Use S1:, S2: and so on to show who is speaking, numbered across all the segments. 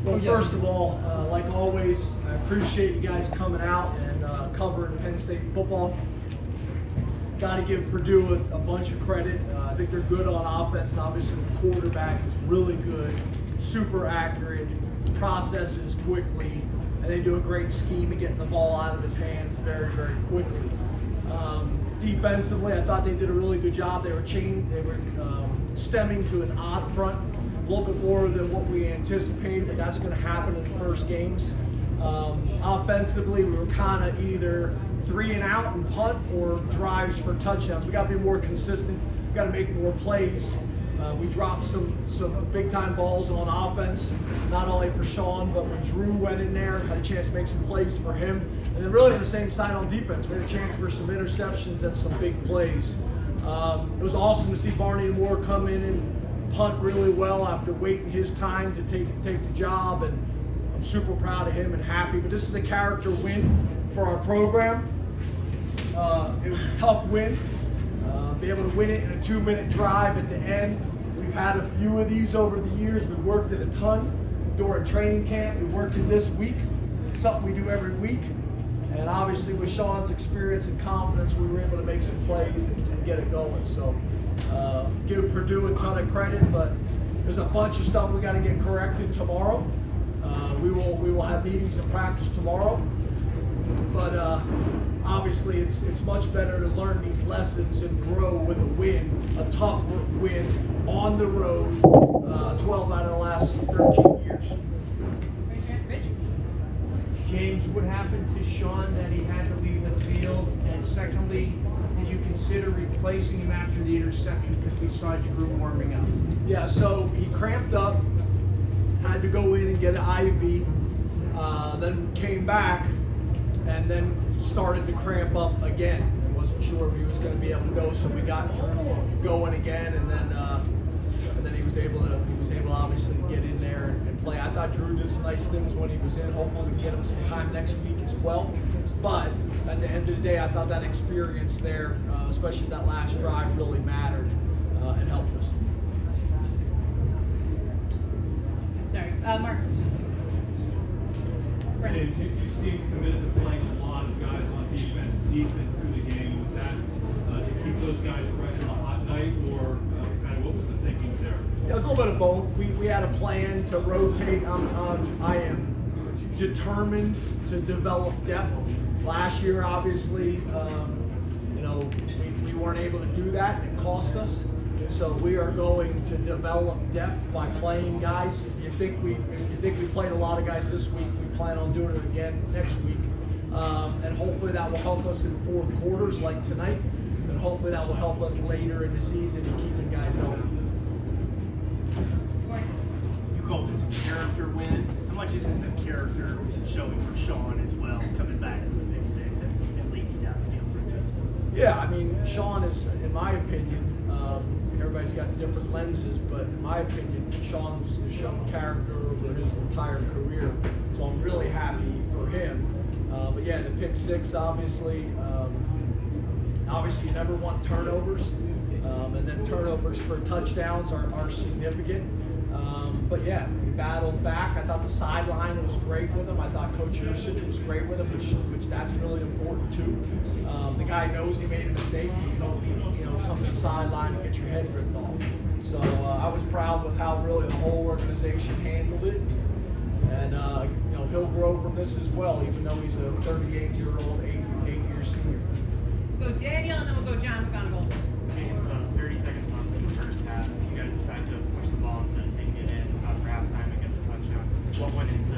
S1: Well, first of all, like always, I appreciate you guys coming out and covering Penn State football. Got to give Purdue a bunch of credit. I think they're good on offense. Obviously, the quarterback is really good, super accurate, processes quickly, and they do a great scheme of getting the ball out of his hands very, very quickly. Defensively, I thought they did a really good job. They were stemming to an odd front, a little bit more than what we anticipated, but that's going to happen in the first games. Offensively, we were kind of either 3 and out and punt or drives for touchdowns. We got to be more consistent. We got to make more plays. We dropped some big time balls on offense, not only for Sean, but when Drew went in there, had a chance to make some plays for him. And then really on the same side on defense, we had a chance for some interceptions and some big plays. It was awesome to see Barney and Moore come in and punt really well after waiting his time to take the job, and I'm super proud of him and happy. But this is a character win for our program. It was a tough win. Be able to win it in a 2-minute drive at the end. We've had a few of these over the years. We worked it a ton during training camp. We worked it this week, something we do every week. And obviously with Sean's experience and confidence, we were able to make some plays and get it going. So give Purdue a ton of credit, but there's a bunch of stuff we got to get corrected tomorrow. We will have meetings and practice tomorrow. But obviously it's much better to learn these lessons and grow with a win, a tough win on the road, 12 out of the last 13 years.
S2: James, what happened to Sean that he had to leave the field? And secondly, did you consider replacing him after the interception because we saw Drew warming up?
S1: Yeah, so he cramped up, had to go in and get an IV, then came back, and then started to cramp up again. I wasn't sure if he was going to be able to go, so we got Drew going again, and then he was able to obviously get in there and play. I thought Drew did some nice things when he was in. Hopefully we can get him some time next week as well. But at the end of the day, I thought that experience there, especially that last drive, really mattered and helped us.
S3: Sorry, Mark.
S4: James, you seem committed to playing a lot of guys on defense deep into the game. Was that to keep those guys fresh on a hot night, or kind of what was the thinking there?
S1: Yeah, it was a little bit of both. We had a plan to rotate. I am determined to develop depth. Last year, obviously, we weren't able to do that. It cost us. So we are going to develop depth by playing guys. If you think we played a lot of guys this week, we plan on doing it again next week. And hopefully that will help us in fourth quarters like tonight. And hopefully that will help us later in the season in keeping guys healthy.
S5: You call this a character win. How much is this a character showing for Sean as well, coming back from the Big Six and leading you down the field for a touchdown?
S1: Yeah, I mean, Sean is, in my opinion, everybody's got different lenses, but in my opinion, Sean's shown character over his entire career, so I'm really happy for him. But yeah, the pick six, obviously you never want turnovers, and then turnovers for touchdowns are significant. But yeah, we battled back. I thought the sideline was great with him. I thought Coach Yursich was great with him, which that's really important too. The guy knows he made a mistake. You don't need come to the sideline and get your head ripped off. So I was proud with how really the whole organization handled it, and he'll grow from this as well, even though he's a 38-year-old, 8-year senior.
S3: We'll go Daniel, and then we'll go John McGonigal.
S5: James, 30 seconds left in the first half. You guys decided to push the ball instead of taking it in for halftime and get the touchdown. What went into,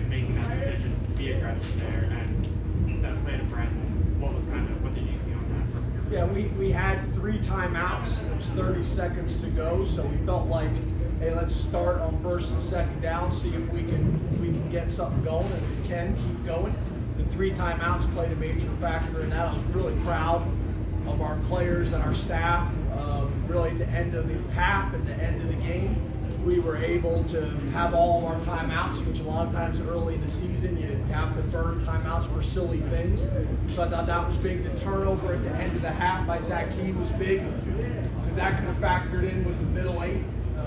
S5: making that decision to be aggressive there and that play to Brenton? What did you see on that?
S1: Yeah, we had 3 timeouts. It was 30 seconds to go, so we felt like, hey, let's start on first and second down, see if we can get something going, and if we can, keep going. The 3 timeouts played a major factor in that. I was really proud of our players and our staff. Really, at the end of the half and the end of the game, we were able to have all of our timeouts, which a lot of times early in the season you have to burn timeouts for silly things. So I thought that was big. The turnover at the end of the half by Zakee was big because that could have factored in with the middle 8.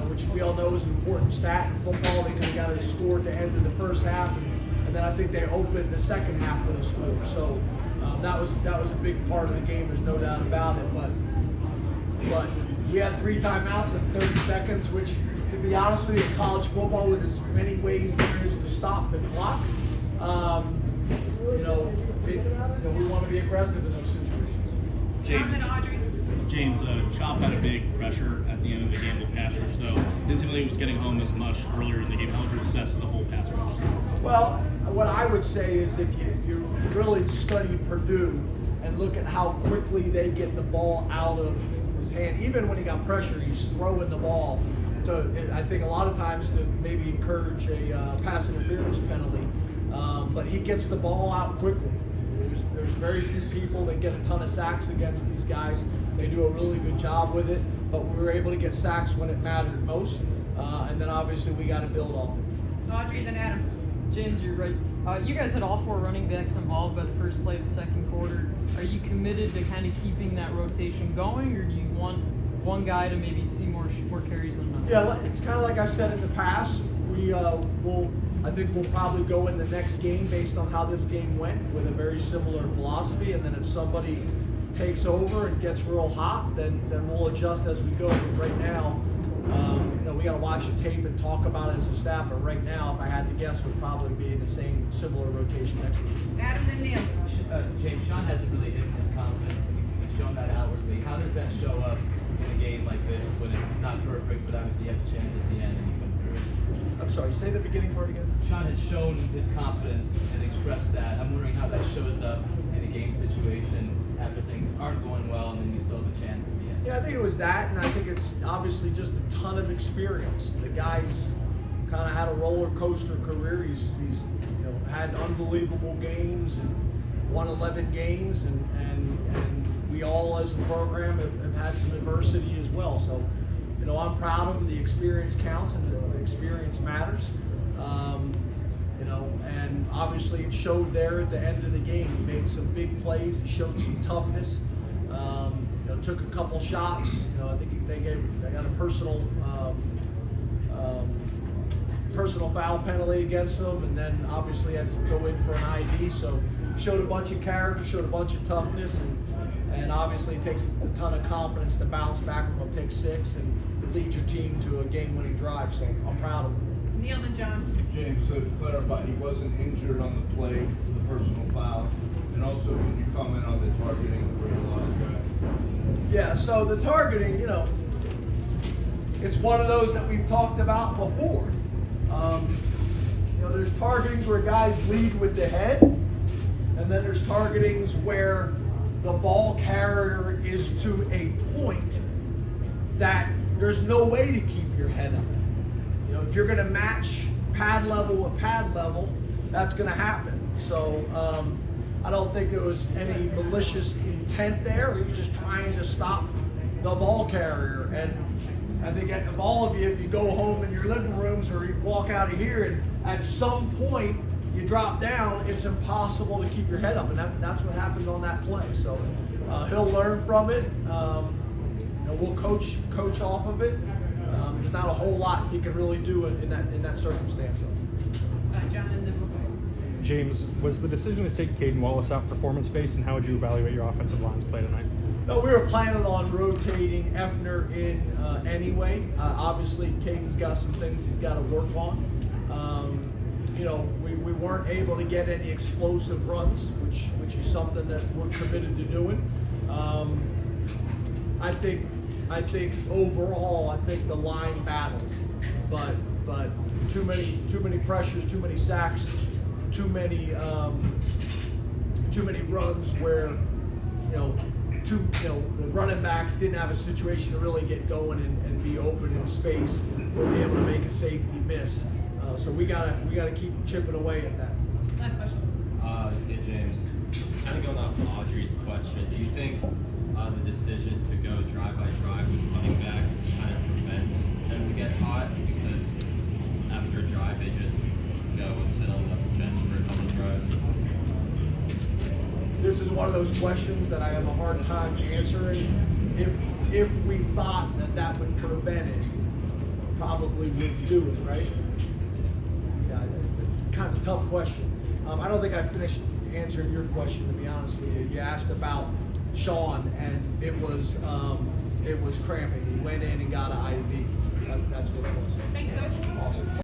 S1: which we all know is an important stat in football. They could have got a score at the end of the first half, and then I think they opened the second half with a score. So that was a big part of the game. There's no doubt about it. But we had 3 timeouts in 30 seconds, which, to be honest with you, in college football, with as many ways there is to stop the clock, we want to be aggressive in those situations.
S3: Jonathan, Audrey.
S6: James, Chop had a big pressure at the end of the game with pass rush, so didn't seem like he was getting home as much earlier in the game. How would you assess the whole pass rush?
S1: Well, what I would say is if you really study Purdue and look at how quickly they get the ball out of his hand, even when he got pressure, he's throwing the ball to, I think a lot of times, to maybe encourage a pass interference penalty. But he gets the ball out quickly. There's very few people that get a ton of sacks against these guys. They do a really good job with it, but we were able to get sacks when it mattered most. And then obviously we got to build off it.
S3: Audrey, then Adam.
S7: James, you're right. You guys had all 4 running backs involved by the first play of the second quarter. Are you committed to kind of keeping that rotation going, or do you want one guy to maybe see more carries than another?
S1: Yeah, it's kind of like I've said in the past. I think we'll probably go in the next game based on how this game went with a very similar philosophy, and then if somebody takes over and gets real hot, then we'll adjust as we go. But right now, we got to watch the tape and talk about it as a staff. But right now, if I had to guess, would probably be in the same similar rotation next week.
S3: Adam, then Neil.
S8: James, Sean hasn't really hit his confidence. He's shown that outwardly. How does that show up in a game like this when it's not perfect, but obviously you have a chance at the end and you come through?
S1: I'm sorry, say the beginning part again.
S8: Sean has shown his confidence and expressed that. I'm wondering how that shows up in a game situation after things aren't going well and then you still have a chance at the end.
S1: Yeah, I think it was that, and I think it's obviously just a ton of experience. The guy's kind of had a roller coaster career. He's had unbelievable games and won 11 games, and we all as a program have had some adversity as well. So, I'm proud of him. The experience counts, and the experience matters. And obviously it showed there at the end of the game. He made some big plays. He showed some toughness. Took a couple shots. I think they got a personal foul penalty against him, and then obviously had to go in for an ID. So showed a bunch of character, showed a bunch of toughness, and obviously it takes a ton of confidence to bounce back from a pick 6 and lead your team to a game-winning drive. So I'm proud of him.
S3: Neil, then John.
S9: James, so to clarify, he wasn't injured on the play with the personal foul, and also can you comment on the targeting where he lost track?
S1: Yeah, so the targeting, it's one of those that we've talked about before. There's targetings where guys lead with the head, and then there's targetings where the ball carrier is to a point that there's no way to keep your head up. If you're going to match pad level with pad level, that's going to happen. So I don't think there was any malicious intent there. We were just trying to stop the ball carrier. And I think of all of you, if you go home in your living rooms or you walk out of here and at some point you drop down, it's impossible to keep your head up. And that's what happened on that play. So he'll learn from it. We'll coach off of it. There's not a whole lot he can really do in that circumstance.
S3: John, and then we'll go.
S10: James, was the decision to take Caden Wallace out performance-based, and how would you evaluate your offensive line's play tonight?
S1: No, we were planning on rotating Effner in anyway. Obviously, Caden's got some things he's got to work on. We weren't able to get any explosive runs, which is something that we're committed to doing. I think overall, the line battled, but too many pressures, too many sacks, too many runs where the running back didn't have a situation to really get going and be open in space or be able to make a safety miss. So we gotta keep chipping away at that.
S3: Last question.
S11: Hey James, kind of going off of Audrey's question, do you think the decision to go drive by drive with running backs kind of prevents them to get hot, because after a drive they just go and sit on the bench for a couple of drives?
S1: This is one of those questions that I have a hard time answering. If we thought that would prevent it, probably wouldn't do it, right? Yeah, it's kind of a tough question. I don't think I finished answering your question, to be honest with you. You asked about Sean, and it was cramping. He went in and got an IV. That's what it was.
S3: Thank you, Coach.
S1: Awesome.